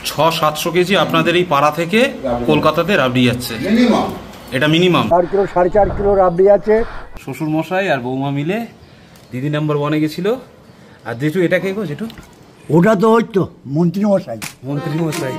600-700 KG আপনাদের এই পাড়া থেকে কলকাতাতে রাবড়ি যাচ্ছে, এটা মিনিমাম। 4 কিলো 4.5 কিলো রাবড়ি আছে। শ্বশুর মশাই আর বৌমা মিলে দিদি নাম্বার 1-এ গেছিল। আর জেঠু এটা কে গো জেঠু? ওটা তো ওই তো মন্ত্রী মশাই। মন্ত্রী মশাই।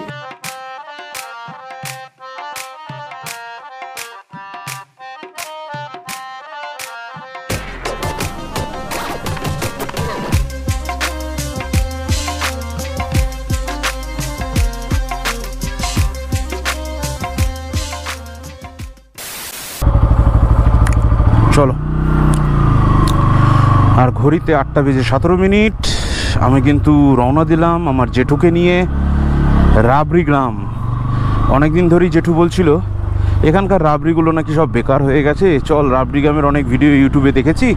চলো, আর ঘড়িতে 8টা বেজে 17 মিনিট। আমি কিন্তু রওনা দিলাম আমার জেঠুকে নিয়ে রাবড়ি গ্রাম। অনেকদিন ধরেই জেঠু বলছিল এখানকার রাবড়িগুলো নাকি সব বেকার হয়ে গেছে, চল রাবড়ি গ্রামের অনেক ভিডিও ইউটিউবে দেখেছি,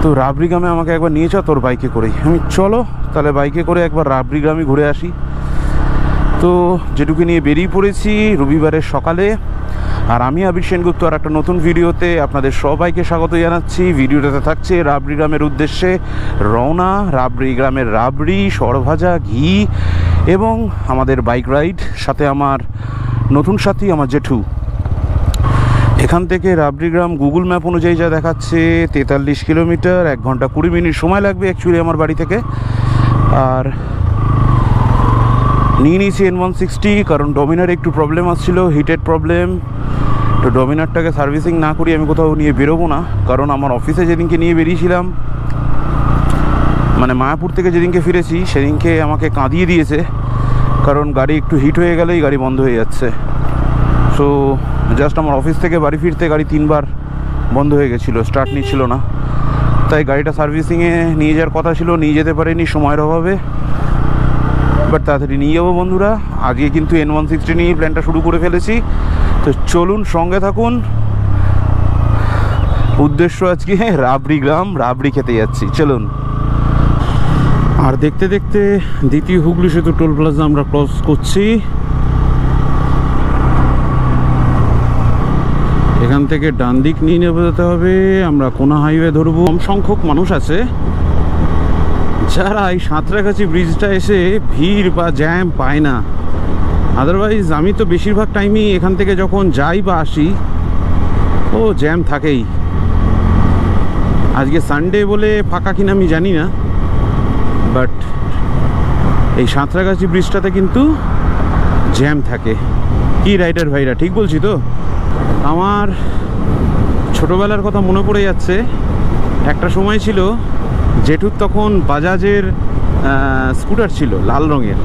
তো রাবড়ি গ্রামে আমাকে একবার নিয়ে চল তোর বাইকে করেই। আমি চলো তাহলে বাইকে করে একবার রাবড়ি গ্রামে ঘুরে আসি। তো জেঠুকে নিয়ে বেরিয়ে পড়েছি রবিবারের সকালে। আর আমি আবির সেনগুপ্ত আর একটা নতুন ভিডিওতে আপনাদের সবাইকে স্বাগত জানাচ্ছি। ভিডিওটাতে থাকছে রাবড়ি গ্রামের উদ্দেশ্যে রওনা, রাবড়ি গ্রামের রাবড়ি, সরভাজা, ঘি এবং আমাদের বাইক রাইড, সাথে আমার নতুন সাথী আমার জেঠু। এখান থেকে রাবড়ি গ্রাম গুগল ম্যাপ অনুযায়ী যা দেখাচ্ছে 43 কিলোমিটার, 1 ঘন্টা 20 মিনিট সময় লাগবে অ্যাকচুয়ালি আমার বাড়ি থেকে। আর নিয়ে নিয়েছি N160 কারণ ডমিনার একটু প্রবলেম আসছিল, হিটেড প্রবলেম। তো ডমিনারটাকে সার্ভিসিং না করি আমি কোথাও নিয়ে বেরোবো না, কারণ আমার অফিসে যেদিনকে নিয়ে বেরিয়েছিলাম, মানে মায়াপুর থেকে যেদিনকে ফিরেছি সেদিনকে আমাকে কাঁদিয়ে দিয়েছে, কারণ গাড়ি একটু হিট হয়ে গেলেই গাড়ি বন্ধ হয়ে যাচ্ছে। সো জাস্ট আমার অফিস থেকে বাড়ি ফিরতে গাড়ি 3 বার বন্ধ হয়ে গেছিলো, স্টার্ট নিচ্ছিল না। তাই গাড়িটা সার্ভিসিংয়ে নিয়ে যাওয়ার কথা ছিল, নিয়ে যেতে পারিনি সময়ের অভাবে, বাট তাড়াতাড়ি নিয়ে যাবো বন্ধুরা। আজকে কিন্তু N160 নিয়ে প্ল্যানটা শুরু করে ফেলেছি। তো চলুন সঙ্গে থাকুন। উদ্দেশ্য আজকে রাবড়ি গ্রাম, রাবড়ি খেতে যাচ্ছি, চলুন। আর দেখতে দেখতে দ্বিতীয় হুগলি সেতু টোল প্লাজা আমরা ক্রস করছি। এখান থেকে ডান দিক নিয়ে যেতে হবে, আমরা কোনা হাইওয়ে ধরবো। কম সংখ্যক মানুষ আছে যারা এই সাঁতরাগাছি ব্রিজটা এসে ভিড় বা জ্যাম পায় না। আদারওয়াইজ আমি তো বেশিরভাগ টাইমই এখান থেকে যখন যাই বা আসি ও জ্যাম থাকেই। আজকে সানডে বলে ফাঁকা কিনা আমি জানি না, বাট এই সাঁতরাগাছি ব্রিজটাতে কিন্তু জ্যাম থাকে। কি রাইডার ভাইরা, ঠিক বলছি তো? আমার ছোটোবেলার কথা মনে পড়ে যাচ্ছে। একটা সময় ছিল জেঠুর তখন বাজাজের স্কুটার ছিল, লাল রঙের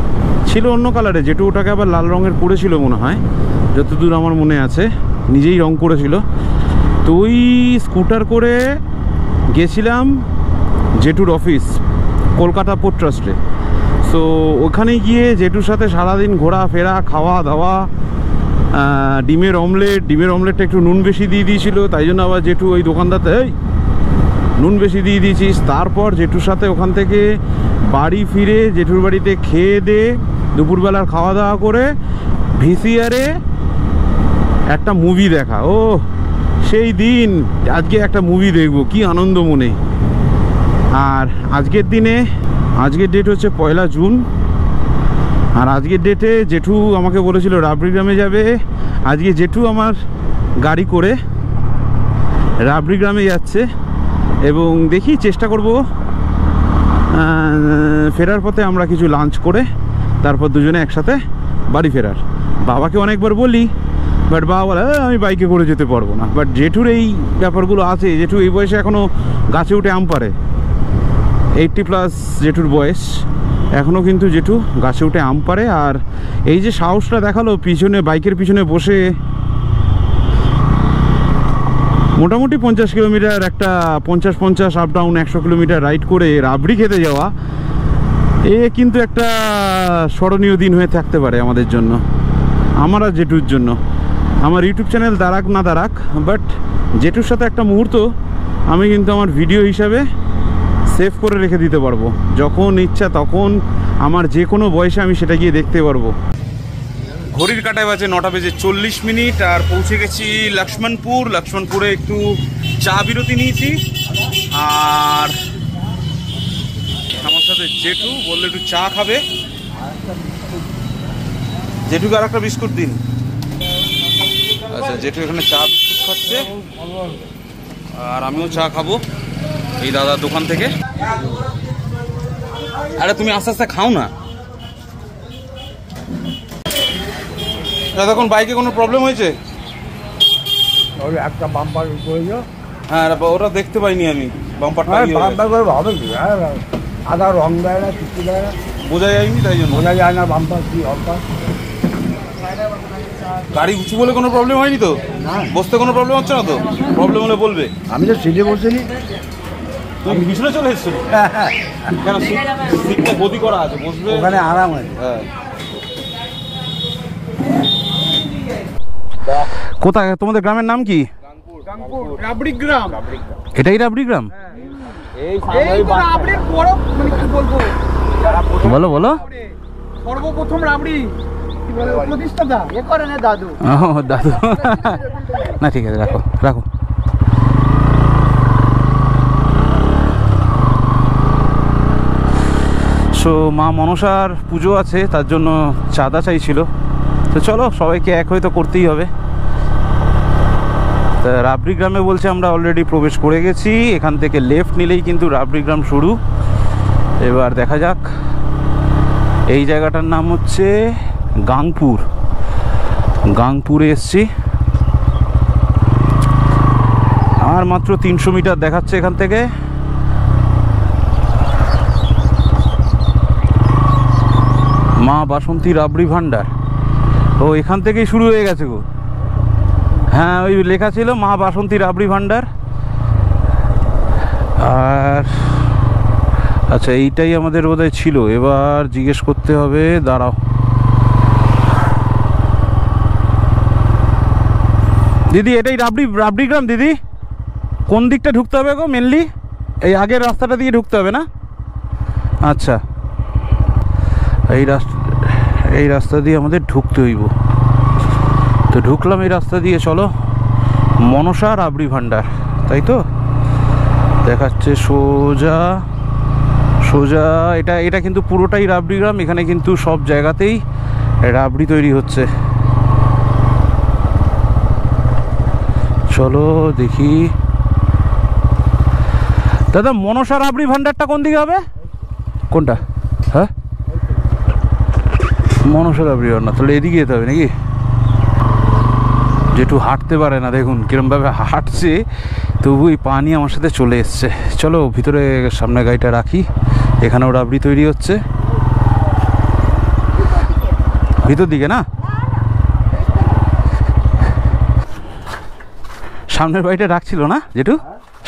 ছিল, অন্য কালারে। জেঠু ওটাকে আবার লাল রঙের করেছিল মনে হয়, যতদূর আমার মনে আছে, নিজেই রং করেছিল। তো ওই স্কুটার করে গেছিলাম জেঠুর অফিস কলকাতা পোর্ট ট্রাস্টে। সো ওখানে গিয়ে জেঠুর সাথে সারাদিন ঘোরাফেরা, খাওয়া দাওয়া, ডিমের অমলেটটা একটু নুন বেশি দিয়ে দিয়েছিল, তাই জন্য আবার জেঠু ওই দোকানদারতে নুন বেশি দিয়ে দিয়েছিস। তারপর জেঠুর সাথে ওখান থেকে বাড়ি ফিরে জেঠুর বাড়িতে খেয়ে দে, দুপুরবেলার খাওয়া দাওয়া করে ভিসিআরে একটা মুভি দেখা। ও সেই দিন, আজকে একটা মুভি দেখবো, কি আনন্দ মনে। আর আজকের দিনে, আজকের ডেট হচ্ছে 1 জুন। আর আজকের ডেটে জেঠু আমাকে বলেছিল রাবড়ি গ্রামে যাবে। আজকে জেঠু আমার গাড়ি করে রাবড়ি গ্রামে যাচ্ছে এবং দেখি চেষ্টা করব ফেরার পথে আমরা কিছু লাঞ্চ করে তারপর দুজনে একসাথে বাড়ি ফেরার। বাবাকে অনেকবার বলি, বাট বাবা বলে আমি বাইকে করে যেতে পারবো না। বাট জেঠুর এই ব্যাপারগুলো আছে, জেঠু এই বয়সে এখনও গাছে উঠে আম পারে। 80+ জেঠুর বয়স, এখনও কিন্তু জেঠু গাছে উঠে আম পারে। আর এই যে সাহসটা দেখালো পিছনে, বাইকের পিছনে বসে মোটামুটি 50 কিলোমিটার, একটা 50-50 আপ ডাউন 100 কিলোমিটার রাইড করে রাবড়ি খেতে যাওয়া, এ কিন্তু একটা স্মরণীয় দিন হয়ে থাকতে পারে আমাদের জন্য, আমার আর জেঠুর জন্য। আমার ইউটিউব চ্যানেল দাঁড়াক না দাঁড়াক, বাট জেঠুর সাথে একটা মুহূর্ত আমি কিন্তু আমার ভিডিও হিসাবে সেভ করে রেখে দিতে পারবো। যখন ইচ্ছা তখন আমার যে কোনো বয়সে আমি সেটা গিয়ে দেখতে পারবো। ঘড়ির কাঁটায় বাজে 9টা বেজে 40 মিনিট আর পৌঁছে গেছি লক্ষ্মণপুর। লক্ষ্মণপুরে একটু চা বিরতি নিয়েছি। আর আমার সাথে জেঠু বললো একটু চা খাবে। জেঠুকে আর একটা বিস্কুট দিন। আচ্ছা, জেঠু এখানে চা বিস্কুট খাচ্ছে, আর আমিও চা খাবো এই দাদার দোকান থেকে। আরে তুমি আস্তে আস্তে খাও না। তখন বাইকে কোনো প্রবলেম হয়েছে? একটা বাম্পার করেছিল। হ্যাঁ, ওটা দেখতে পাইনি আমি, বাম্পারটা বাম্পার করে হবে কি? আদা রং দেয় না, কিছু দেয় না, বোঝা যায়নি, তাই জন্য বোঝা যায় না বাম্পার কি বাম্পার। গাড়ি উঁচু বলে কোনো প্রবলেম হয়নি তো? বসতে কোনো প্রবলেম হচ্ছে না তো? প্রবলেম হলে বলবে। আমি তো সিটে বসেছি। তুমি পিছনে চলে এসছো? কেন? সিটটা গদি করা আছে, বসবে ওখানে আরাম আছে। হ্যাঁ। কোথায় তোমাদের গ্রামের নাম কি? রাবড়ি গ্রাম। এটাই রাবড়ি গ্রাম? বলো বলো। সর্বপ্রথম রাবড়ি প্রতিষ্ঠাতা এ করে না দাদু। ও দাদু, না ঠিক আছে, রাখো রাখো। সো মা মনসার পুজো আছে, তার জন্য চাঁদা চাইছিল। তো চলো, সবাইকে এক হয়তো করতেই হবে। তা রাবড়ি গ্রামে বলছে আমরা অলরেডি প্রবেশ করে গেছি। এখান থেকে লেফট নিলেই কিন্তু রাবড়ি গ্রাম শুরু। এবার দেখা যাক। এই জায়গাটার নাম হচ্ছে গাংপুর। গাংপুরে এসছি। আর মাত্র 300 মিটার দেখাচ্ছে এখান থেকে। মা বাসন্তী রাবড়ি ভান্ডার। ও এখান থেকেই শুরু হয়ে গেছে গো। হ্যাঁ, ওই লেখা ছিল মা বাসন্তী রাবড়ি ভান্ডার। আর আচ্ছা, এইটাই আমাদের বোধহয় ছিল। এবার জিজ্ঞেস করতে হবে, দাঁড়াও। দিদি, এটাই রাবড়ি গ্রাম দিদি? কোন দিকটা ঢুকতে হবে গো মেনলি? এই আগের রাস্তাটা দিয়ে ঢুকতে হবে না? আচ্ছা, এই রাস্তা দিয়ে আমাদের ঢুকতে হইব। তো ঢুকলাম এই রাস্তা দিয়ে। চলো, মনসা রাবড়ি ভান্ডার, তাই তো দেখাচ্ছে সোজা সোজা। এটা কিন্তু পুরোটাই রাবড়ি গ্রাম। এখানে কিন্তু সব জায়গাতেই রাবড়ি তৈরি হচ্ছে। চলো দেখি। দাদা, মনসা রাবড়ি ভান্ডারটা কোন দিকে হবে? কোনটা? হ্যাঁ, মনসা রাবড়ি ভান্ডার। তাহলে এদিকে যেতে হবে নাকি? যেটু হাঁটতে পারে না, দেখুন কিরমভাবে হাঁটছে, তবু এই পা নিয়ে আমার সাথে চলে এসছে। চলো ভিতরে, সামনে গাড়িটা রাখি। এখানেও রাবড়ি তৈরি হচ্ছে ভিতর দিকে না? সামনের বাড়িটা রাখছিল না যেটু?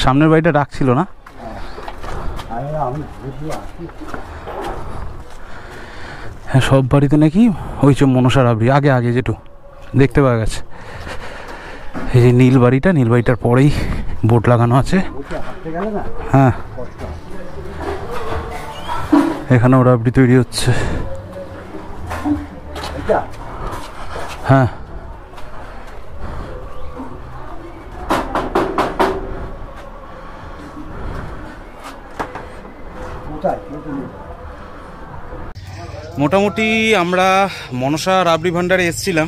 সামনের বাড়িটা রাখছিল না? হ্যাঁ, সব বাড়িতে নাকি ওই যে মনসা রাবড়ি আগে আগে যেটু দেখতে পাওয়া গেছে। এই যে নীল বাড়িটার পরেই বোর্ড লাগানো আছে। হ্যাঁ, এখানেও রাবড়ি তৈরি হচ্ছে। হ্যাঁ, মোটামুটি আমরা মনসা রাবড়ি ভান্ডারে এসেছিলাম।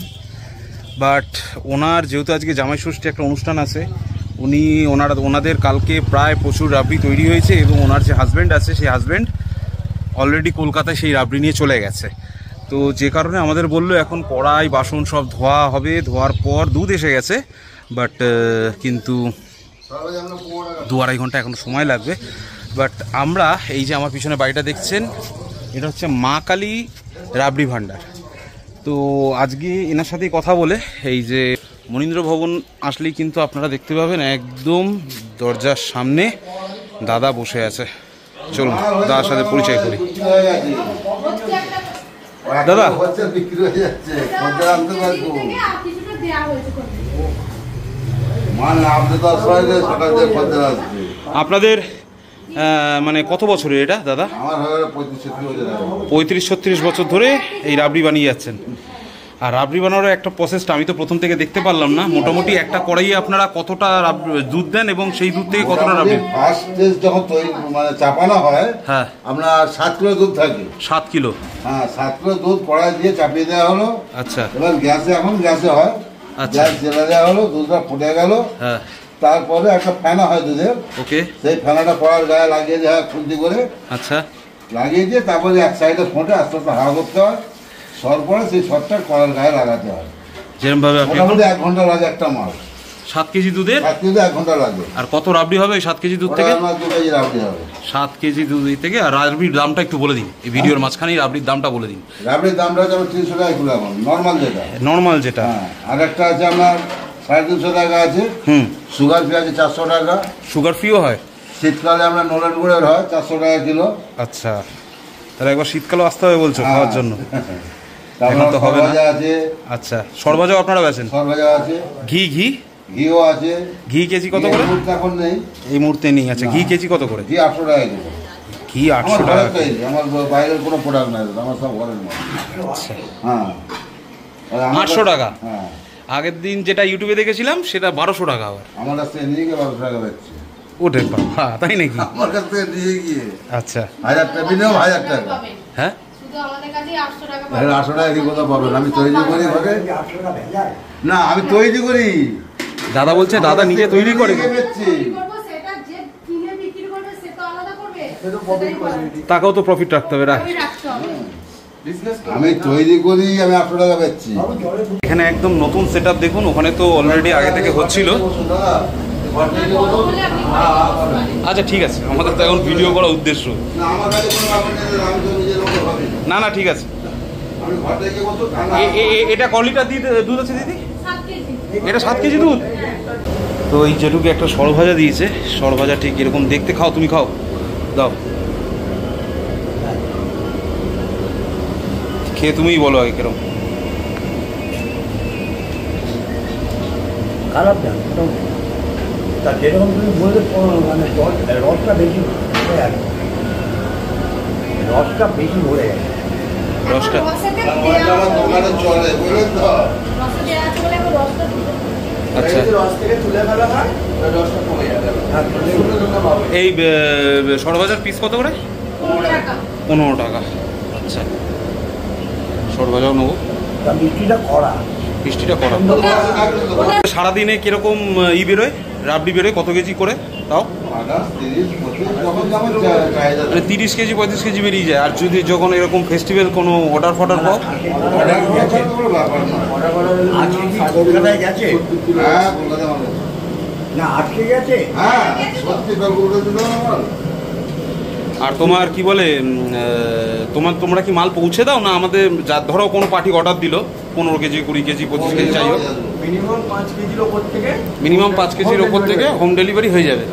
বাট ওনার যেহেতু আজকে জামাই ষষ্ঠী একটা অনুষ্ঠান আছে, ওনাদের কালকে প্রায় প্রচুর রাবড়ি তৈরি হয়েছে, এবং ওনার যে হাজব্যান্ড আছে সেই হাজব্যান্ড অলরেডি কলকাতায় সেই রাবড়ি নিয়ে চলে গেছে। তো যে কারণে আমাদের বললো এখন কড়াই বাসন সব ধোয়া হবে, ধোয়ার পর দুধ এসে গেছে। বাট কিন্তু 2-2.5 ঘন্টা এখনো সময় লাগবে। বাট আমরা এই যে আমার পিছনে বাড়িটা দেখছেন, এটা হচ্ছে মা কালী রাবড়ি ভান্ডার। তো আজকে এনার সাথেই কথা বলে, এই যে মনীন্দ্র ভবন আসলেই কিন্তু আপনারা দেখতে পাবেন একদম দরজার সামনে দাদা বসে আছে। চলুন দাদার সাথে পরিচয় করি। দাদা, আপনাদের মানে কত বছরের এটা দাদা? 35-36 বছর ধরে এই রাবড়ি বানিয়ে যাচ্ছেন। আর রাবড়ি বানানোর একটা প্রসেসটা আমি তো প্রথম থেকে দেখতে পারলাম না, মোটামুটি একটা কড়াইয়ে আপনারা কতটা দুধ দেন এবং সেই দুধ থেকে কতটা রাবড়ি? ফার্স্ট স্টেজ যখন তৈরি মানে চাপানো হয়, হ্যাঁ আমরা 7 কিলো দুধ থাকে। 7 কিলো? হ্যাঁ, 7 কিলো দুধ কড়াই দিয়ে চাপিয়ে দেওয়া হলো। আচ্ছা, এবার গ্যাসে হয়। আচ্ছা, গ্যাস জ্বেলে দেওয়া হলো, দুধটা ফুটে গেল। হ্যাঁ, তারপরে একটা ফেনা হয় দুধের, ওকে, সেই ফেনাটা কড়ার গায়ে লাগিয়ে দেওয়া হয় খুন্তি করে। আচ্ছা, লাগিয়ে দিয়ে তারপরে এক সাইডে ফোঁটে আস্তে আস্তে হাওয়া করতে হয়। সর পরে সেই সরটা কড়ার গায়ে লাগাতে হয়। যেরকম ভাবে আপনি মোটামুটি 1 ঘন্টা লাগে একটা মাল। 7 কেজি দুধের 1 ঘন্টা লাগে। আর কত রাবড়ি হবে 7 কেজি দুধ থেকে? 2 কেজি রাবড়ি হবে। 7 কেজি দুধ থেকে। আর রাবড়ির দামটা একটু বলে দিন, এই ভিডিওর মাঝখানে রাবড়ির দামটা বলে দিন। রাবড়ির দামটা হচ্ছে 300 টাকা কিলো এখন, নর্মাল যেটা। নর্মাল যেটা? হ্যাঁ, আর একটা আছে আপনার 350 টাকা আছে। সুগার ফ্রি আছে 400 টাকা। সুগার ফ্রিও হয়? শীতকালে আমরা নলেন গুড়ের হয় 400 টাকা কিলো। আচ্ছা, তাহলে একবার শীতকালেও আসতে হবে বলছো খাওয়ার জন্য? এখন তো হবে না। আছে। আচ্ছা, সরভাজাও আপনারা বেচেন? সরভাজা আছে। ঘিও আছে। ঘি কেজি কত করে? এখন নেই, এই মুহূর্তে নেই। আচ্ছা, ঘি কেজি কত করে? ঘি 800 টাকা কিলো। ঘি 800 টাকা? আমার বাইরের কোনো প্রোডাক্ট নাই, আমার সব ঘরের মাল। আচ্ছা, হ্যাঁ, 800 টাকা? হ্যাঁ, আগের দিন যেটা ইউটিউবে দেখেছিলাম সেটা 1200 টাকা। আবার আমার কাছ থেকে নিয়ে গিয়ে 1200 টাকা বেচছে। ওঠে বাবা, তাই নাকি? আমার কাছ থেকে নিয়ে গিয়ে আচ্ছা, 1000 টাকা, মিনিমাম 1000 টাকা। হ্যাঁ, শুধু আমাদের কাছে 800 টাকা 800 টাকা কি কোথাও পাবেন? আমি তৈরি করি ঘরে। না, আমি তৈরি করি। দাদা বলছে দাদা নিজে তৈরি করে। করব, সেটা যে কিনে বিক্রি করবে সে তো আলাদা করবে, সেটাই করবে। টাকাও তো প্রফিট রাখতে হবে। আমি রাখতে হবে। আমি তৈরি করি, আমি 800 টাকা বেচছি। এখানে একদম নতুন সেটআপ দেখুন, ওখানে তো অলরেডি আগে থেকে হচ্ছিল। বলে আপনি আচ্ছা ঠিক আছে, আমাদের তো এখন ভিডিও করার উদ্দেশ্য। না, আমার কাছে কোনো ব্যাপার নেই, আমি তো নিজের মতো ভাবি। না না ঠিক আছে। আমি ঘর থেকে বলতো এটা ক লিটার দুধ আছে দিদি? 7 কেজি। এটা 7 কেজি দুধ? তো এই যেটুকু একটা সরভাজা দিয়েছে, সরভাজা ঠিক এরকম দেখতে। খাও, তুমি খাও, দাও খেয়ে তুমিই বলো আগে কিরকম। খারাপ না, তা যেরকম তুমি বললে মানে রসটা বেশি ভরে আছে, রসটা বেশি ভরে আছে। রসটা রসেতে আমার দোকানে চলে, বুঝলেন তো? রসে দেওয়া আছে বলে এখন রসটা দিতে হবে। আচ্ছা, রস থেকে তুলে ফেলা হয়, রসটা কমে যাবে। এই সরভাজার পিস কত করে? 15 টাকা। 15 টাকা। আচ্ছা, সরভাজাও নেবো। তা মিষ্টিটা কড়া। বৃষ্টিটা করা। সারাদিনে কিরকম বেরোয় রাবড়ি বেরোয়? কত কেজি করে তাও? 30, 35 যখন যেমন চাহিদা। মানে 30 কেজি 35 কেজি বেরিয়ে যায়। আর যদি যখন এরকম ফেস্টিভ্যাল কোনো অর্ডার ফর্ডার পাও? কোনো ব্যাপার না। আজকে কি কলকাতায় গেছে? হ্যাঁ, কলকাতা মাল। না, আজকে গেছে। হ্যাঁ, সত্যি কলকাতা দিল আমার। আর তোমার কি বলে তোমরা কি মাল পৌঁছে দাও না আমাদের? ধরো কোনো পার্টি অর্ডার দিল 15 কেজি 20 কেজি 25 কেজি চাই হোক, মিনিমাম 5 কেজির ওপর থেকে, মিনিমাম 5 কেজির ওপর থেকে হোম ডেলিভারি হয়ে যাবে।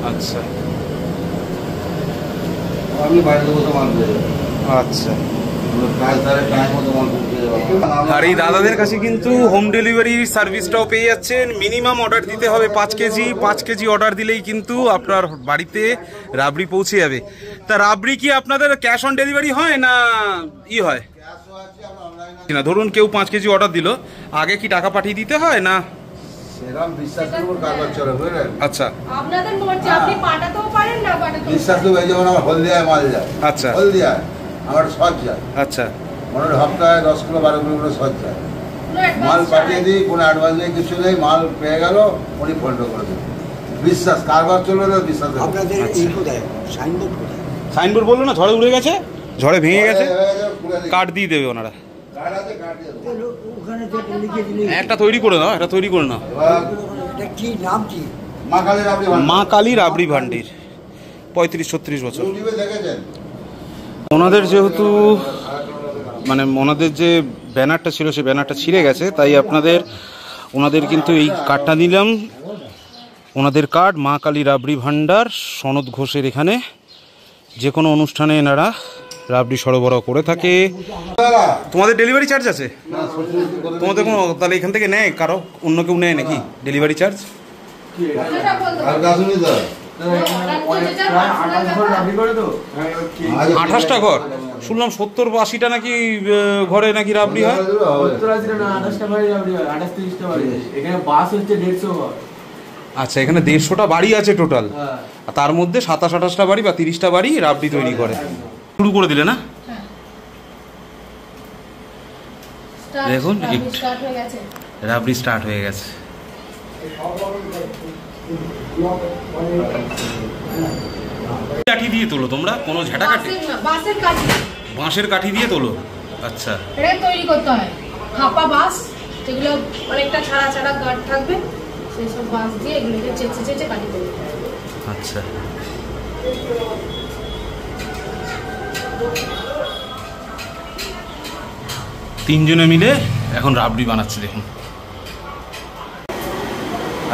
আচ্ছা আমি বাইরে বসে মাল পেয়ে যাবো। আচ্ছা। টাইম মতো মাল পৌঁছে যাবো। আর এই দাদাদের কাছে কিন্তু হোম ডেলিভারি সার্ভিসটাও পেয়ে যাচ্ছেন। মিনিমাম অর্ডার দিতে হবে 5 কেজি। 5 কেজি অর্ডার দিলেই কিন্তু আপনার বাড়িতে রাবড়ি পৌঁছে যাবে। তা রাবড়ি কি আপনাদের ক্যাশ অন ডেলিভারি হয় না হয় না? ধরুন কেউ 5 কেজি অর্ডার দিল, আগে কি টাকা পাঠিয়ে দিতে হয় না? সেরকম বিশ্বাসের উপর কারবার চলে, বুঝলেন? আচ্ছা আপনাদের মর্জি, আপনি পাঠাতেও পারেন না পাঠাতেও বিশ্বাস তো এই যেমন আমার হলদিয়ায় মাল যায়। আচ্ছা হলদিয়ায় আমার সজ যায়। আচ্ছা, মনে সপ্তাহে 10 কিলো 12 কিলো করে সজ যায়। মাল পাঠিয়ে দিই, কোনো অ্যাডভান্স নেই, কিছু নেই, মাল পেয়ে গেল, উনি ফোনটা করে দেবেন। বিশ্বাস কারবার চলবে না, বিশ্বাস। আপনাদের এই কোথায় সাইনবোর্ড কোথায়? সাইনবোর্ড বললো না, ঝড়ে উড়ে গেছে, ঝড়ে ভেঙে গেছে, কার্ড দিয়ে দেবে ওনারা। ওখানে যেটা লিখে দিলে একটা তৈরি করে নাও, একটা তৈরি করে নাও। এটা কি নাম কি? মা কালী রাবড়ি ভান্ডার। মা কালী রাবড়ি ভান্ডির, 35-36 বছর। ইউটিউবে দেখেছেন? ওনাদের যেহেতু মানে ওনাদের যে ব্যানারটা ছিল সেই ব্যানারটা ছিঁড়ে গেছে, তাই ওনাদের কিন্তু এই কার্ডটা নিলাম। ওনাদের কার্ড, মা কালী রাবড়ি ভান্ডার, সনদ ঘোষের। এখানে যে কোনো অনুষ্ঠানে এনারা রাবড়ি সরবরাহ করে থাকে। তোমাদের ডেলিভারি চার্জ আছে? তোমাদের কোনো তাহলে এখান থেকে নেয় কারো, অন্য কেউ নেয় নাকি ডেলিভারি চার্জ? 28টা ঘর শুনলাম, 70-80টা নাকি ঘরে নাকি রাবড়ি হয়। 28টা বাড়ি রাবড়ি হয়, 28-30টা বাড়ি। এখানে বাস হচ্ছে 150 ঘর। আচ্ছা, এখানে 150টা বাড়ি আছে টোটাল, আর তার মধ্যে 27-28টা বাড়ি বা 30টা বাড়ি রাবড়ি তৈরি করে। শুরু করে দিলে না? দেখুন রাবড়ি স্টার্ট হয়ে গেছে। কাঠি দিয়ে তোলো তোমরা? কোনো ঝাঁটা কাঠি? বাঁশের কাঠি দিয়ে তোলো? আচ্ছা, এটা তৈরি করতে হয় হাপা বাঁশ, যেগুলো অনেকটা ছাড়া ছাড়া গাঁট থাকবে, সেই সব বাঁশ দিয়ে এগুলোকে চেঁচে চেঁচে কাটি দেবে। আচ্ছা, তিনজনে মিলে এখন রাবড়ি বানাচ্ছে দেখুন।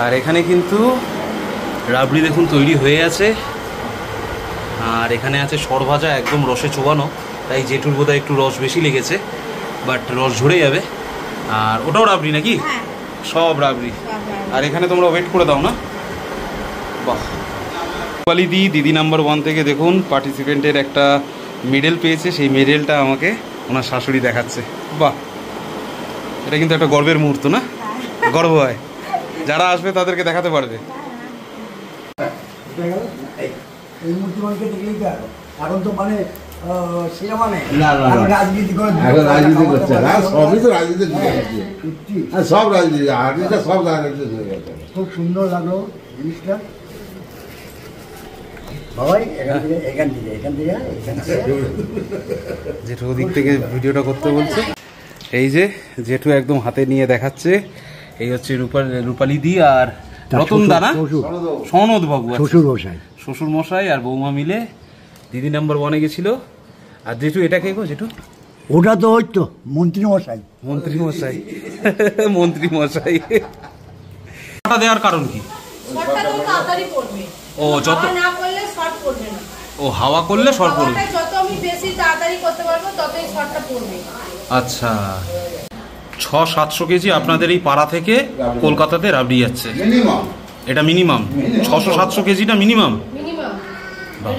আর এখানে কিন্তু রাবড়ি দেখুন তৈরি হয়ে আছে। আর এখানে আছে সরভাজা, একদম রসে চোবানো, তাই জেঠুর বোধহয় একটু রস বেশি লেগেছে, বাট রস ঝরে যাবে। আর ওটাও রাবড়ি নাকি? সব রাবড়ি। আর এখানে তোমরা ওয়েট করে দাও না? বাহ, রূপালী দিদি নাম্বার 1 থেকে দেখুন পার্টিসিপেন্টের একটা মেডেল পেয়েছে, সেই মেডেলটা আমাকে ওনার শাশুড়ি দেখাচ্ছে। বাহ, এটা কিন্তু একটা গর্বের মুহূর্ত না? গর্ব হয়, যারা আসবে তাদেরকে দেখাতে পারবে। এই মূর্তিমানকে দেখলেই তো এখন তো মানে সিনেমা নেই, রাজনীতি করে, এখন রাজনীতি করছে না, সবই তো রাজনীতি ঢুকে গেছে। সব রাজনীতি, আর্মিটা সব রাজনীতি ঢুকে গেছে। খুব সুন্দর লাগলো জিনিসটা। বাবাই এখান থেকে জেঠু ওদিক থেকে ভিডিওটা করতে বলছে। এই যে জেঠু একদম হাতে নিয়ে দেখাচ্ছে, এই হচ্ছে রূপালী দি আর রতন দা না, সনদ বাবু, শ্বশুর মশাই আর বৌমা মিলে দিদি নাম্বার 1-এ গেছিল। আর জেঠু এটা কে গো জেঠু? ওটা তো ওই তো মন্ত্রী মশাই। মন্ত্রী মশাই, মন্ত্রী মশাই। ওটা দেওয়ার কারণ কি? ও যত না করলে শর্ট পড়বে না। ও হাওয়া করলে শর্ট পড়বে। যত আমি বেশি তাড়াতাড়ি করতে পারবো ততই শর্টটা পড়বে। আচ্ছা, 600-700 কেজি আপনাদের এই পাড়া থেকে কলকাতাতে রাবড়ি যাচ্ছে মিনিমাম, এটা মিনিমাম 600-700 কেজিটা মিনিমাম। মিনিমাম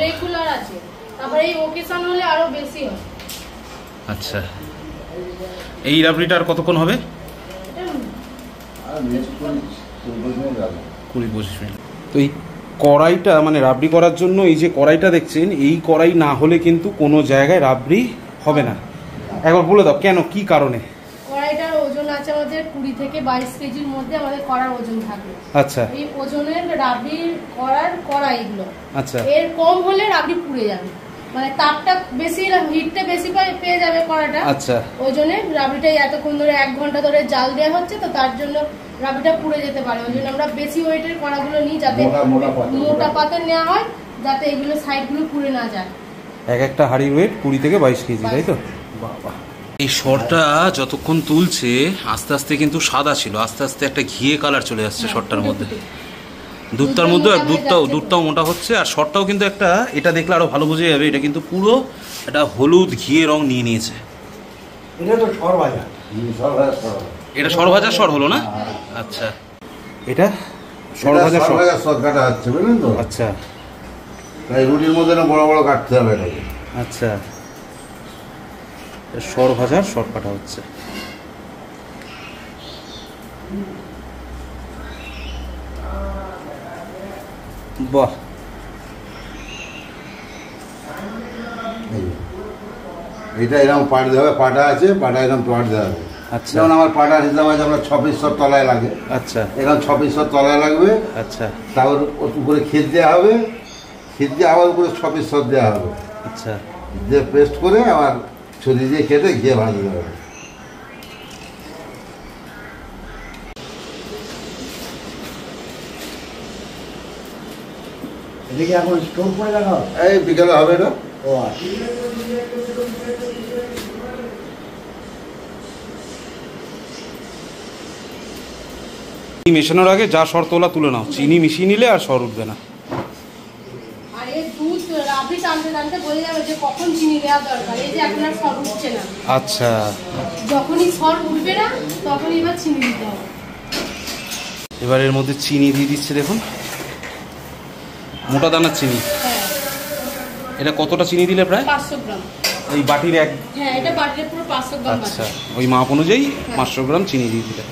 রেগুলার আছে, তারপরে এই ওকেশন হলে আরো বেশি হয়। আচ্ছা, এই রাবড়িটা আর কতক্ষণ হবে? 20-25 মিনিট। তো এই কড়াইটা মানে রাবড়ি করার জন্য এই যে কড়াইটা দেখছেন, এই কড়াই না হলে কিন্তু কোনো জায়গায় রাবড়ি হবে না। একবার বলে দাও কেন, কি কারণে? কড়াইটার ওজন আছে আমাদের 20 থেকে 22 কেজির মধ্যে আমাদের কড়ার ওজন থাকে। আচ্ছা, এই ওজনের রাবড়ি করার কড়াইগুলো, আচ্ছা, এর কম হলে রাবড়ি পুড়ে যাবে, মানে তাপটা বেশি, হিটটা বেশি পেয়ে যাবে কড়াটা। আচ্ছা, ওই জন্য রাবড়িটা এতক্ষণ ধরে 1 ঘন্টা ধরে জাল দেওয়া হচ্ছে, তো তার জন্য রাবড়িটা পুড়ে যেতে পারে। ওই জন্য আমরা বেশি ওয়েটের কড়াগুলো নিই, যাতে মোটা পাতের নেওয়া হয়, যাতে এগুলো সাইডগুলো পুড়ে না যায়। এক একটা হাঁড়ির ওয়েট 20 থেকে 22 কেজি, তাই তো? বাবা, এই শরটা যতক্ষণ তুলছে আস্তে আস্তে কিন্তু সাদা ছিল, আস্তে আস্তে একটা ঘিয়ে কালার চলে আসছে শরটার মধ্যে, দুধটার মধ্যে। আর দুধটাও মোটা হচ্ছে, আর শরটাও কিন্তু একটা, এটা দেখলে আরো ভালো বোঝা যাবে, এটা কিন্তু পুরো একটা হলুদ ঘিয়ে রং নিয়ে নিয়েছে। এটা তো সরভাজা, এটা সরভাজা সর হলো না? আচ্ছা, এটা সরভাজা সর কাটা হচ্ছে, বুঝলেন তো? আচ্ছা, তাই রুটির মধ্যে না বড় বড় কাটতে হবে এটাকে। আচ্ছা, সর ভাজার সর কাটা হচ্ছে। বাহ, এটা এরকম পাট দেওয়া হবে, পাটা আছে, পাটা এরকম পাট দেওয়া হবে। আচ্ছা, যেমন আমার পাটার হিসাব আছে আমরা 6 পিস তলায় লাগে, আচ্ছা, এরকম 6 পিস তলায় লাগবে। আচ্ছা, তারপর উপরে ক্ষেত দেওয়া হবে, ক্ষেত দিয়ে আবার উপরে 6 পিস দেওয়া হবে, আচ্ছা, দিয়ে পেস্ট করে আবার ছড়ি দিয়ে কেটে ঘিয়ে ভাজতে হবে। এদিকে এখন স্টোর করে রাখা হবে। এই বিকেলে হবে এটা। ও আচ্ছা, মেশানোর আগে যা সর তোলা তুলে নাও, চিনি মিশিয়ে নিলে আর সর উঠবে না। আর এই দুধ রাবড়ি টানতে টানতে বোঝা যাবে যে কখন চিনি দেওয়া দরকার। এই যে এখন আর সর উঠছে না, আচ্ছা, যখনই সর উঠবে না তখনই এবার চিনি দিতে হবে। এবার এর মধ্যে চিনি দিয়ে দিচ্ছে দেখুন। মোটা দানার চিনি। হ্যাঁ। এটা কতটা চিনি দিলে প্রায়? 500 গ্রাম। এই বাটির এক? হ্যাঁ, এটা বাটির পুরো 500 গ্রাম। আচ্ছা, ওই মাপ অনুযায়ী 500 গ্রাম চিনি দিয়ে দিলে।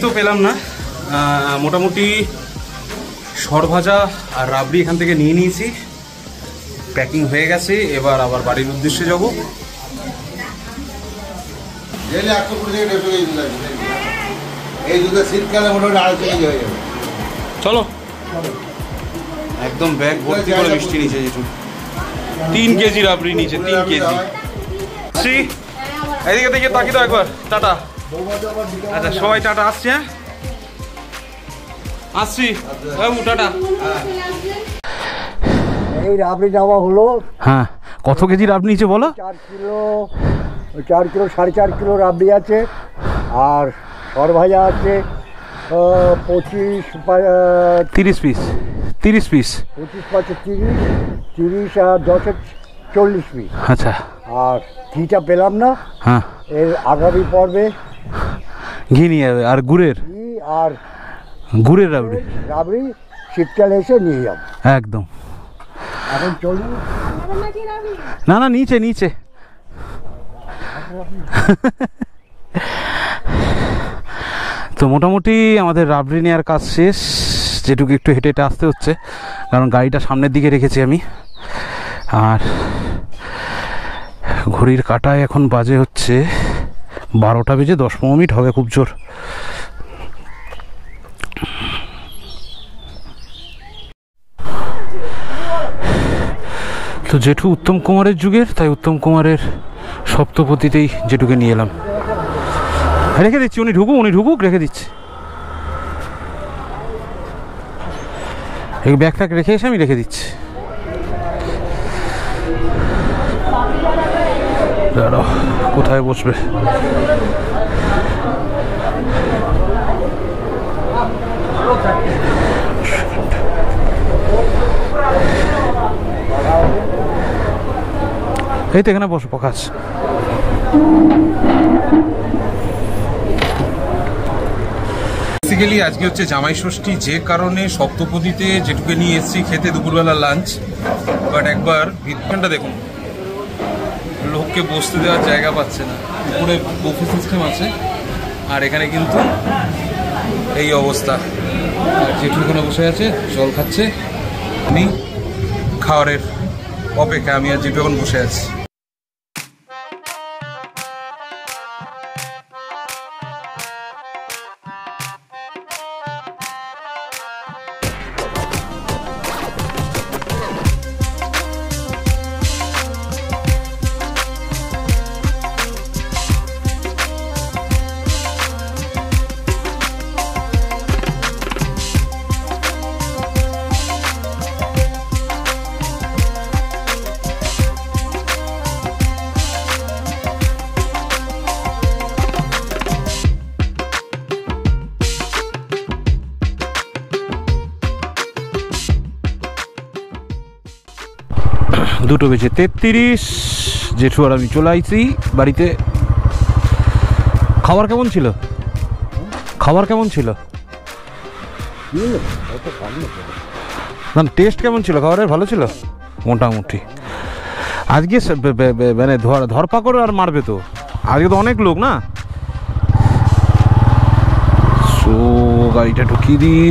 তো পেলাম না, মোটামুটি সরভাজা আর রাবড়ি এখান থেকে নিয়ে নিয়েছি, প্যাকিং হয়ে গেছে। এবার আবার বাড়ির উদ্দেশ্যে যাব। এই দুধের শীতকালে মোটামুটি 250 কেজি হয়ে যাবে। চলো, একদম ব্যাগ ভর্তি করে মিষ্টি নিচে যেটু 3 কেজি রাবড়ি নিচে, 3 কেজি। এদিকে দেখে তাকি দাও একবার। টাটা। আচ্ছা সবাই টাটা, আসছি। হ্যাঁ আসছি বাবু, টাটা। এই রাবড়ি নেওয়া হলো। হ্যাঁ, কত কেজি রাবড়ি নিচে বলো? 4 কিলো, 4.5 কিলো রাবড়ি আছে, আর সরভাজা আছে 30 পিস। 30 পিস, 25 পাঁচে 30 আর 10 40 পিস। আচ্ছা। আর ঘিটা পেলাম না, হ্যাঁ, এর আগামী পর্বে ঘি নিয়ে যাবে। আর গুড়ের? ঘি আর গুড়ের রাবড়ি। রাবড়ি শীতকালে এসে নিয়ে যাব একদম। এখন চলুন। না না, নিচে নিচে। তো মোটামুটি আমাদের রাবড়ি নেওয়ার কাজ শেষ। যেটুকু একটু হেঁটে হেঁটে আসতে হচ্ছে, কারণ গাড়িটা সামনের দিকে রেখেছি আমি। আর ঘড়ির কাঁটায় এখন বাজে হচ্ছে 12টা বেজে 10 মিনিট হবে, খুব জোর। তো জেঠু উত্তম কুমারের যুগের, তাই উত্তম কুমারের সপ্তপতিতেই জেঠুকে নিয়ে এলাম। রেখে দিচ্ছি, উনি ঢুকুক, রেখে দিচ্ছি। এই ব্যাগ ফ্যাগ রেখে এসে আমি রেখে দিচ্ছি। দাঁড়াও, কোথায় বসবে? এই তো এখানে বসো, পকাশ। বেসিক্যালি আজকে হচ্ছে জামাই ষষ্ঠী, যে কারণে সপ্তপদীতে যেটুকু নিয়ে এসেছি খেতে দুপুরবেলা লাঞ্চ। বাট একবার ভিতরটা দেখুন, লোককে বসতে দেওয়ার জায়গা পাচ্ছে না। উপরে বুফে সিস্টেম আছে, আর এখানে কিন্তু এই অবস্থা। আর জেঠু এখানে বসে আছে, জল খাচ্ছে। আমি খাওয়ারের অপেক্ষা, আমি আর জেঠু এখন বসে আছি। দুটো বেজে 33, জেঠু আর আমি চলে আইছি বাড়িতে। খাবার কেমন ছিল? না টেস্ট কেমন ছিল খাবারের? ভালো ছিল মোটামুটি। আজকে মানে ধরপাকড় আর মারবে তো, আজকে তো অনেক লোক না। সো গাড়িটা ঢুকিয়ে দিই।